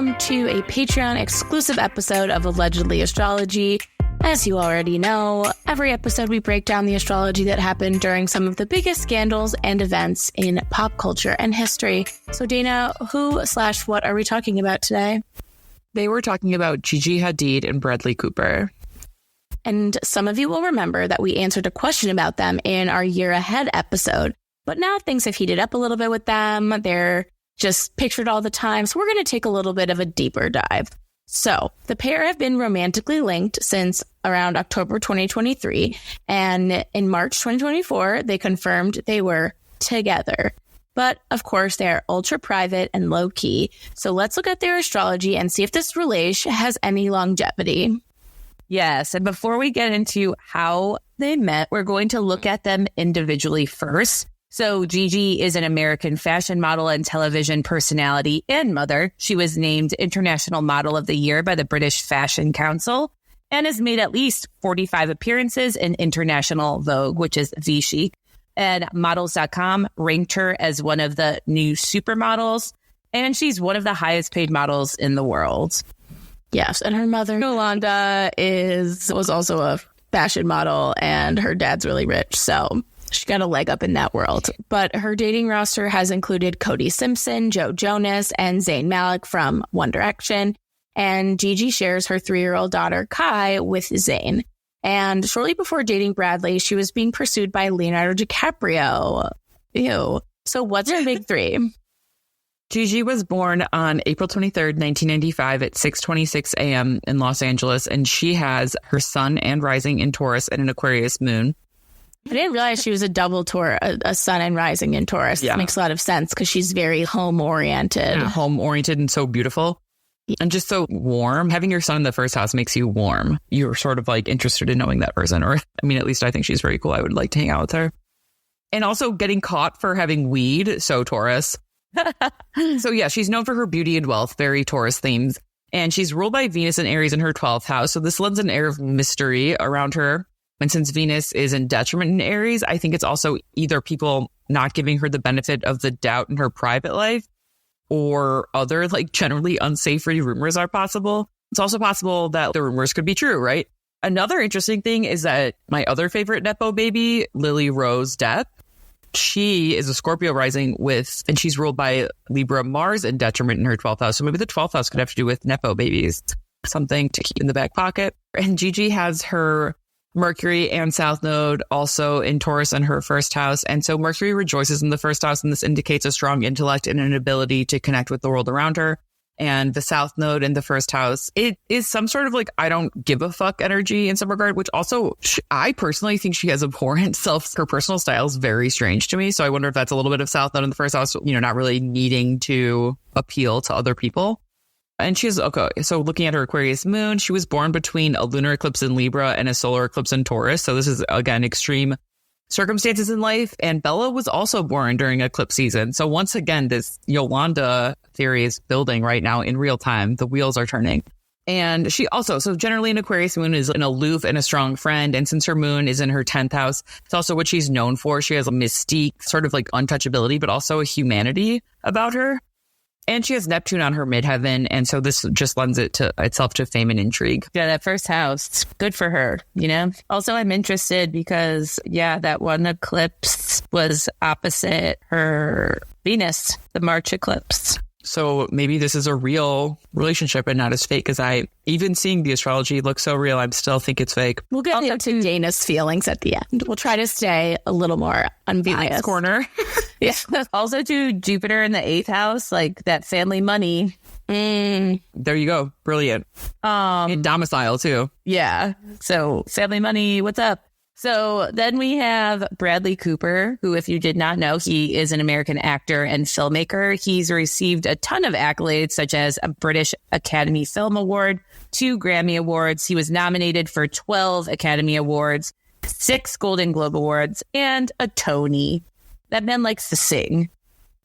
welcome to a Patreon exclusive episode of Allegedly Astrology. As you already know, every episode we break down the astrology that happened during some of the biggest scandals and events in pop culture and history. So Dana, who/what are we talking about today? They were talking about Gigi Hadid and Bradley Cooper. And some of you will remember that we answered a question about them in our Year Ahead episode. But now things have heated up a little bit with them. They're just pictured all the time. So we're going to take a little bit of a deeper dive. So the pair have been romantically linked since around October 2023. And in March 2024, they confirmed they were together. But of course, they are ultra private and low key. So let's look at their astrology and see if this relation has any longevity. Yes. And before we get into how they met, we're going to look at them individually first. So Gigi is an American fashion model and television personality and mother. She was named International Model of the Year by the British Fashion Council and has made at least 45 appearances in International Vogue, which is V-Chic. And Models.com ranked her as one of the new supermodels. And she's one of the highest paid models in the world. Yes. And her mother, Yolanda, was also a fashion model and her dad's really rich. So she got a leg up in that world. But her dating roster has included Cody Simpson, Joe Jonas, and Zayn Malik from One Direction. And Gigi shares her 3-year-old daughter, Kai, with Zayn. And shortly before dating Bradley, she was being pursued by Leonardo DiCaprio. Ew. So what's her big three? Gigi was born on April 23rd, 1995 at 6:26 a.m. in Los Angeles. And she has her sun and rising in Taurus and an Aquarius moon. I didn't realize she was a double Taurus, a sun and rising in Taurus. Yeah. That makes a lot of sense because she's very home-oriented. Yeah, home-oriented and so beautiful and just so warm. Having your sun in the first house makes you warm. You're sort of like interested in knowing that person. Or, I mean, at least I think she's very cool. I would like to hang out with her. And also getting caught for having weed. So Taurus. So yeah, she's known for her beauty and wealth, very Taurus themes. And she's ruled by Venus and Aries in her 12th house. So this lends an air of mystery around her. And since Venus is in detriment in Aries, I think it's also either people not giving her the benefit of the doubt in her private life or other like generally unsavory rumors are possible. It's also possible that the rumors could be true, right? Another interesting thing is that my other favorite Nepo baby, Lily Rose Depp, she is a Scorpio rising and she's ruled by Libra Mars in detriment in her 12th house. So maybe the 12th house could have to do with Nepo babies, something to keep in the back pocket. And Gigi has her Mercury and South Node also in Taurus in her first house. And so Mercury rejoices in the first house, and this indicates a strong intellect and an ability to connect with the world around her. And the South Node in the first house, it is some sort of like, I don't give a fuck energy in some regard, which also I personally think she has abhorrent self. Her personal style is very strange to me. So I wonder if that's a little bit of South Node in the first house, not really needing to appeal to other people. And she's, okay, so looking at her Aquarius moon, she was born between a lunar eclipse in Libra and a solar eclipse in Taurus. So this is, again, extreme circumstances in life. And Bella was also born during eclipse season. So once again, this Yolanda theory is building right now in real time. The wheels are turning. And she also, so generally an Aquarius moon is an aloof and a strong friend. And since her moon is in her 10th house, it's also what she's known for. She has a mystique, sort of like untouchability, but also a humanity about her. And she has Neptune on her midheaven. And so this just lends itself to fame and intrigue. Yeah, that first house, good for her, Also, I'm interested because, that one eclipse was opposite her Venus, the March eclipse. So maybe this is a real relationship and not as fake as even seeing the astrology looks so real, I still think it's fake. We'll get into Dana's feelings at the end. We'll try to stay a little more unbiased. Corner. Yeah. Also to Jupiter in the 8th house, like that family money. There you go. Brilliant. In domicile too. Yeah. So family money, what's up? So then we have Bradley Cooper, who, if you did not know, he is an American actor and filmmaker. He's received a ton of accolades, such as a British Academy Film Award, 2 Grammy Awards. He was nominated for 12 Academy Awards, 6 Golden Globe Awards, and a Tony. That man likes to sing.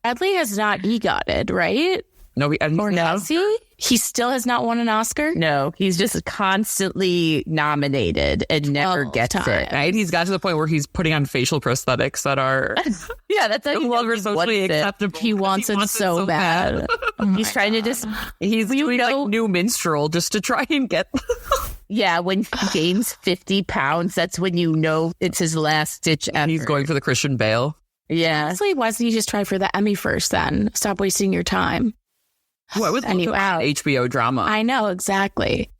Bradley has not EGOTed, right? No, or has he? He still has not won an Oscar? No, he's just constantly nominated and never gets it. Right? He's got to the point where he's putting on facial prosthetics that are that's no longer socially acceptable. He wants it so bad. He's trying to just... He's doing like new minstrel just to try and get... Yeah, when he gains 50 pounds, that's when you know it's his last ditch effort. He's going for the Christian Bale. Yeah. Honestly, why doesn't he just try for the Emmy first then? Stop wasting your time. What was HBO drama? I know, exactly.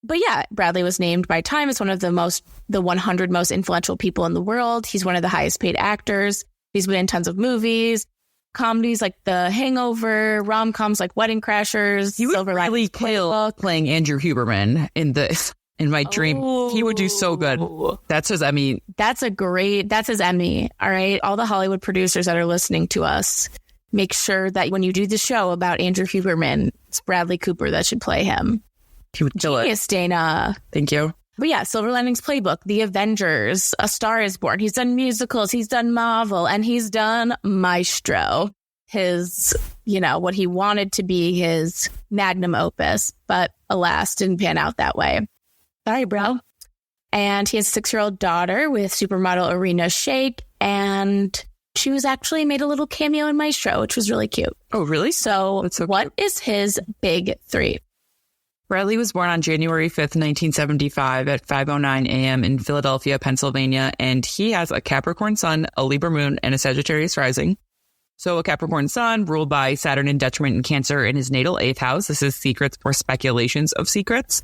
But yeah, Bradley was named by Time as one of the 100 most influential people in the world. He's one of the highest paid actors. He's been in tons of movies, comedies like The Hangover, rom-coms like Wedding Crashers. He would really kill playing Andrew Huberman in this. In my dream, he would do so good. That's his Emmy. That's his Emmy. All right. All the Hollywood producers that are listening to us, make sure that when you do the show about Andrew Huberman, it's Bradley Cooper that should play him. He would kill it. Genius, Dana. Thank you. But yeah, Silver Linings Playbook, The Avengers, A Star is Born. He's done musicals, he's done Marvel, and he's done Maestro. His, what he wanted to be his magnum opus, but alas, didn't pan out that way. Sorry, bro. And he has a 6-year-old daughter with supermodel Arena Shayk, and she was actually made a little cameo in Maestro, which was really cute. Oh, really? So what is his big three? Bradley was born on January 5th, 1975 at 5:09 a.m. in Philadelphia, Pennsylvania, and he has a Capricorn sun, a Libra moon, and a Sagittarius rising. So a Capricorn sun ruled by Saturn in detriment in Cancer in his natal 8th house. This is secrets or speculations of secrets.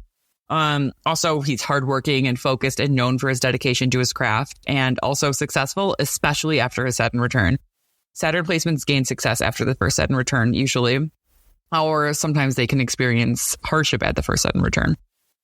Also, he's hardworking and focused and known for his dedication to his craft, and also successful, especially after his Saturn return. Saturn placements gain success after the first Saturn return, usually. Or sometimes they can experience hardship at the first Saturn return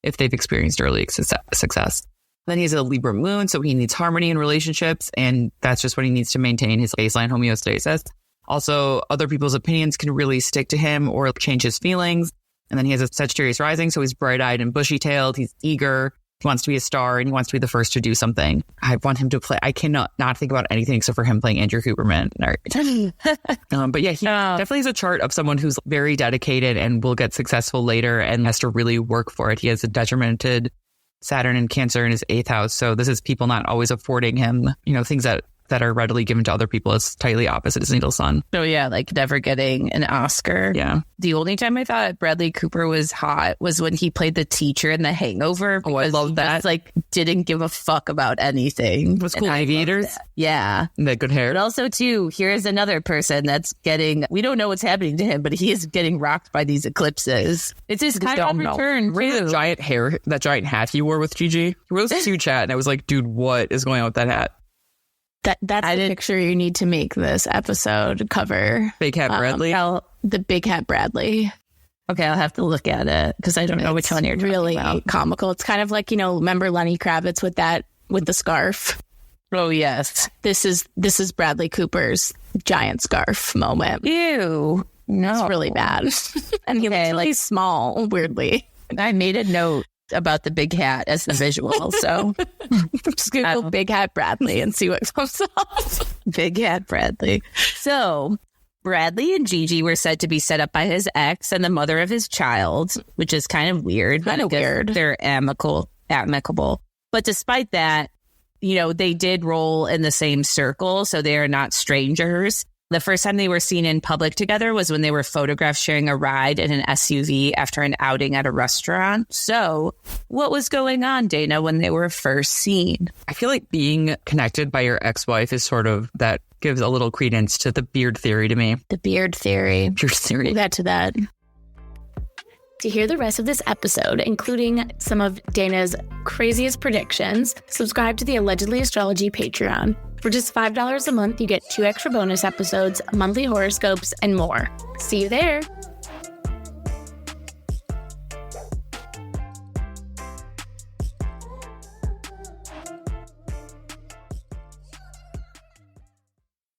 if they've experienced early success. Then he has a Libra moon, so he needs harmony in relationships, and that's just what he needs to maintain his baseline homeostasis. Also, other people's opinions can really stick to him or change his feelings. And then he has a Sagittarius rising, so he's bright-eyed and bushy-tailed. He's eager. He wants to be a star, and he wants to be the first to do something. I want him to play. I cannot not think about anything except for him playing Andrew Huberman. But yeah, he definitely has a chart of someone who's very dedicated and will get successful later and has to really work for it. He has a detrimented Saturn and Cancer in his 8th house. So this is people not always affording him, things that are readily given to other people. It's tightly opposite his natal sun. So yeah, like never getting an Oscar. Yeah. The only time I thought Bradley Cooper was hot was when he played the teacher in The Hangover. Oh, I love that. Didn't give a fuck about anything. Was cool. Aviators. Yeah. And that good hair. But also too, here's another person that's we don't know what's happening to him, but he is getting rocked by these eclipses. It's his kind of return. Remember that giant hat he wore with Gigi? He wore this huge hat, and I was like, dude, what is going on with that hat? That's the picture you need to make this episode cover. Big Hat Bradley? The Big Hat Bradley. Okay, I'll have to look at it because I don't know which one you're really talking about. Comical. It's kind of like, remember Lenny Kravitz with the scarf? Oh, yes. This is Bradley Cooper's giant scarf moment. Ew. No. It's really bad. And he's really small, weirdly. I made a note about the big hat as the visual, so just Google Big Hat Bradley and see what comes up. Big Hat Bradley. So Bradley and Gigi were said to be set up by his ex and the mother of his child, which is kind of weird. They're amicable. But despite that, they did roll in the same circle, so they are not strangers. The first time they were seen in public together was when they were photographed sharing a ride in an SUV after an outing at a restaurant. So what was going on, Dana, when they were first seen? I feel like being connected by your ex-wife is sort of that gives a little credence to the beard theory to me. The beard theory. Beard theory. We'll get to that. To hear the rest of this episode, including some of Dana's craziest predictions, subscribe to the Allegedly Astrology Patreon. For just $5 a month, you get 2 extra bonus episodes, monthly horoscopes, and more. See you there!